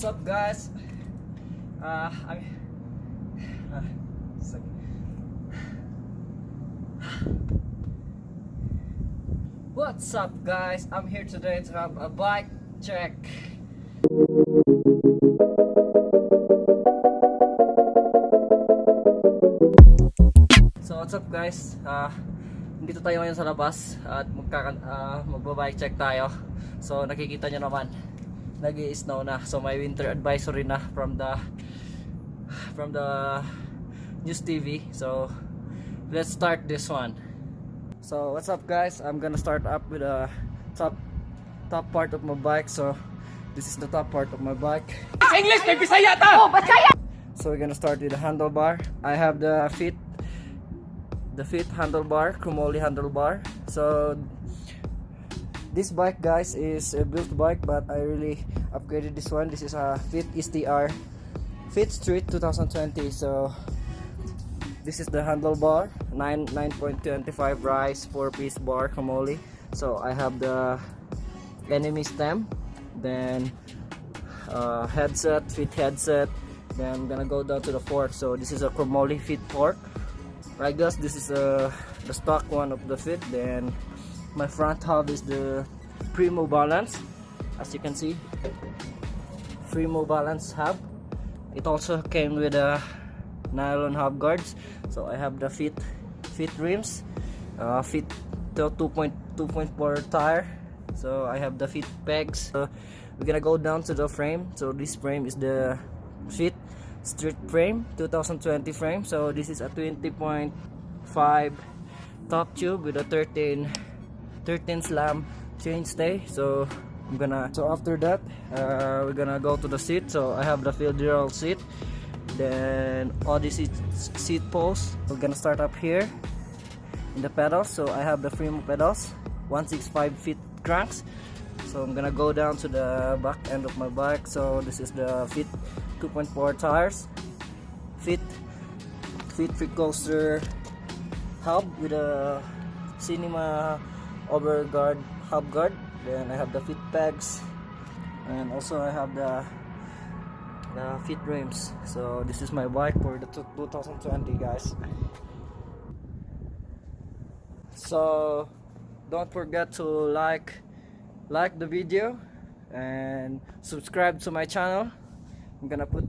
What's up, guys? What's up, guys? I'm here today to have a bike check. So what's up, guys? Dito tayo ngayon sa labas at magba-bike check tayo. So nakikita nyo naman, nag-i-snow na. So may winter advisory na from the news TV. So let's start this one. So what's up, guys? I'm gonna start up with a top part of my bike. So this is the top part of my bike. English, may Bisaya ta! Oh, Bisaya! So we're gonna start with the handlebar. I have the fit handlebar, Chromoly handlebar. So this bike, guys, is a built bike, but I really upgraded this one. This is a Fit STR Fit Street 2020. So this is the handlebar, 9.25 rise 4-piece bar Chromoly. So I have the enemy stem, then headset, fit headset. Then I'm gonna go down to the fork. So this is a Chromoly fit fork. I guess this is the stock one of the fit. Then my front hub is the Primo balance, as you can see, Primo balance hub. It also came with a nylon hub guards. So I have the fit rims, fit 2.4 tire. So I have the fit pegs. We're gonna go down to the frame. So this frame is the Fit Street frame 2020 frame. So this is a 20.5 top tube with a 13 slam chainstay. So after that we're gonna go to the seat. So I have the federal seat, then Odyssey seat post. We're gonna start up here in the pedals. So I have the Primo pedals, 165 feet cranks. So I'm gonna go down to the back end of my bike. So this is the Fit 2.4 tires, Fit free coaster hub with a cinema overguard hub guard. Then I have the fit pegs, and also I have the fit rims. So this is my bike for the 2020, guys. So don't forget to like the video and subscribe to my channel. I'm gonna put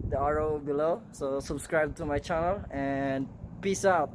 the arrow below, so subscribe to my channel, and peace out.